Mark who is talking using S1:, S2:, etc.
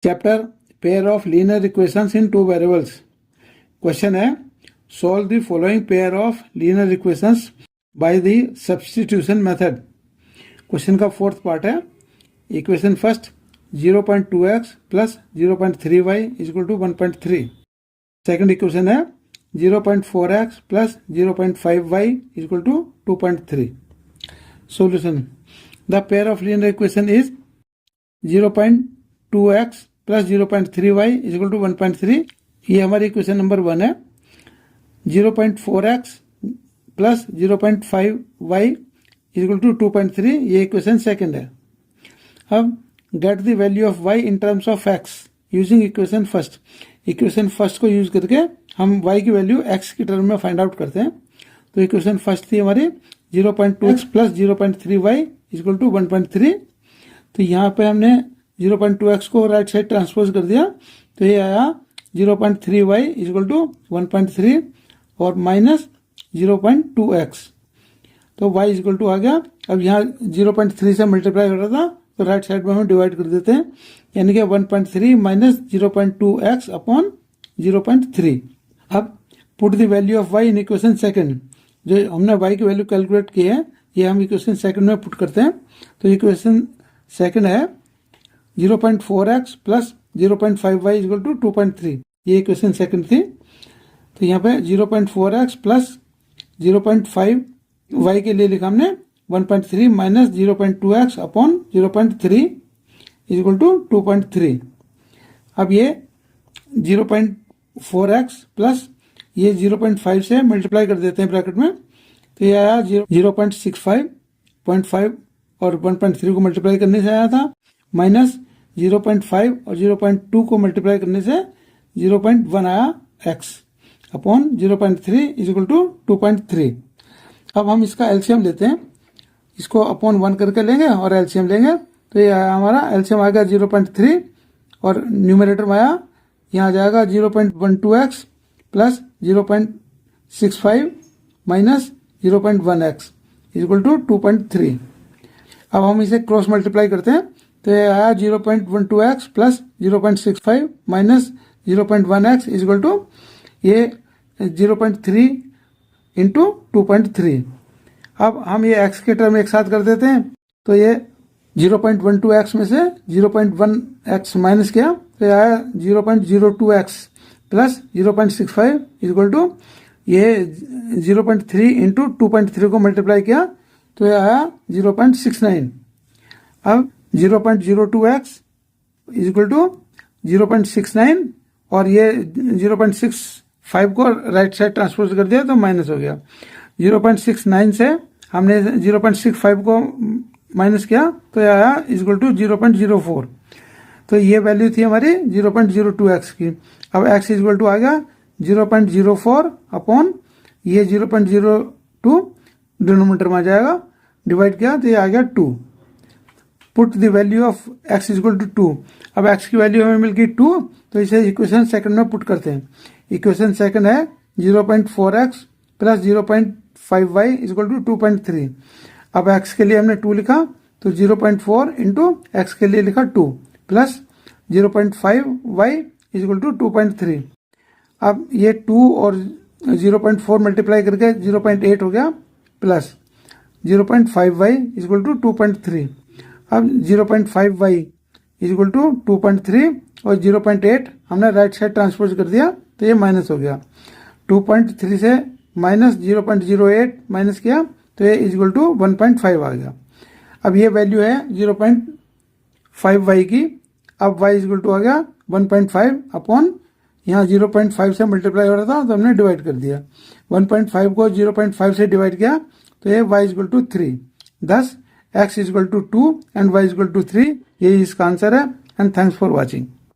S1: Chapter pair of linear equations in two variables. Question है solve the following pair of linear equations by the substitution method. Question का fourth part है। Equation first 0.2x plus 0.3y equal to 1.3। Second equation है 0.4x plus 0.5y equal to 2.3। Solution the pair of linear equation is 0.2x plus 0.3y equal to 1.3। ये हमारी equation number 1 है। 0.4x plus 0.5y equal to 2.3 ये equation second है। अब get the value of y in terms of x using equation first. Equation first को use करके हम y की वैल्यू x की टर्म में फाइंड आउट करते हैं। तो इक्वेशन फर्स्ट थी हमारी 0.2x plus 0.3y equal to 1.3। तो यहाँ पे हमने 0.2x को राइट साइड ट्रांसपोज कर दिया तो ये आया 0.3y इक्वल टू 1.3 और माइनस 0.2x तो y इक्वल टू आ गया। अब यहाँ 0.3 से मल्टीप्लाई हो रहा था तो राइट साइड में हम डिवाइड कर देते हैं, यानी कि 1.3 माइनस 0.2x अपॉन 0.3। अब put the value of y in equation second. जो हमने y की वैल्यू कैलकुलेट की है ये हम इक्वेशन सेकंड में पुट करते हैं। तो इक्वेशन सेकंड है 0.4x plus 0.5y equal to 2.3। ये इक्वेशन सेकंड थी। तो यहाँ पे 0.4x प्लस 0.5y के लिए लिखा हमने 1.3 minus 0.2x upon 0.3 equal to 2.3। अब ये 0.4x प्लस ये 0.5 से मल्टीप्लाई कर देते हैं ब्रैकेट में तो ये आया 0.65 और 1.3 को मल्टीप्लाई करने से आया था माइनस 0.5 और 0.2 को मल्टीप्लाई करने से 0.1 आया x अपॉन 0.3 इक्वल टू 2.3। अब हम इसका एलसीएम लेते हैं, इसको अपॉन 1 करके लेंगे और एलसीएम लेंगे तो ये आया हमारा एलसीएम आ गया 0.3 और न्यूमरेटर में आया यहाँ आ जाएगा 0.12x plus 0.65 minus 0.1x equal to 2.3। अब हम इसे क्रॉस मल्टीप्लाई करते हैं तो ये आया 0.12x plus 0.65 minus 0.1x equal to ये 0.3 इंटू 2.3। अब हम ये x के टर्म एक साथ कर देते हैं तो ये 0.12x में से 0.1x माइनस किया तो ये आया 0.02x प्लस 0.65 इक्वल टू ये 0.3 इंटू 2.3 को मल्टीप्लाई किया तो ये आया 0.69। अब 0.02x इक्वल टू 0.69 और ये 0.65 को राइट साइड ट्रांसपोज कर दिया तो माइनस हो गया। 0.69 से हमने 0.65 को माइनस किया तो ये आया इक्वल टू 0.04। तो ये वैल्यू थी हमारी 0.02x की। अब x इक्वल टू आ गया 0.04 अपॉन ये 0.02 डिनोमिनेटर में आ जाएगा, डिवाइड किया तो ये आ गया 2। Put the value of x equal to 2। अब x की वैल्यू हमें मिल गई 2 तो इसे इक्वेशन सेकंड में पुट करते हैं। इक्वेशन सेकंड है 0.4x plus 0.5y equal to 2.3। अब x के लिए हमने 2 लिखा तो 0.4 इंटू x के लिए लिखा 2 प्लस 0.5y इक्वल टू 2.3। अब ये 2 और 0.4 मल्टीप्लाई करके 0.8 हो गया प्लस 0.5y इक्वल टू 2.3। अब 0.5y इक्वल टू 2.3 और 0.8 हमने राइट साइड ट्रांसपोज कर दिया तो ये माइनस हो गया। 2.3 से माइनस 0.08 माइनस किया तो ये इक्वल टू 1.5 आ गया। अब ये वैल्यू है 0.5y की। अब y इक्वल टू आ गया 1.5 अपॉन यहाँ 0.5 से मल्टीप्लाई हो रहा था तो हमने डिवाइड कर दिया। 1.5 को 0.5 से डिवाइड किया तो ये y equal to 3। thus x equal to 2 and y equal to 3। यही इसका आंसर है एंड थैंक्स फॉर वॉचिंग।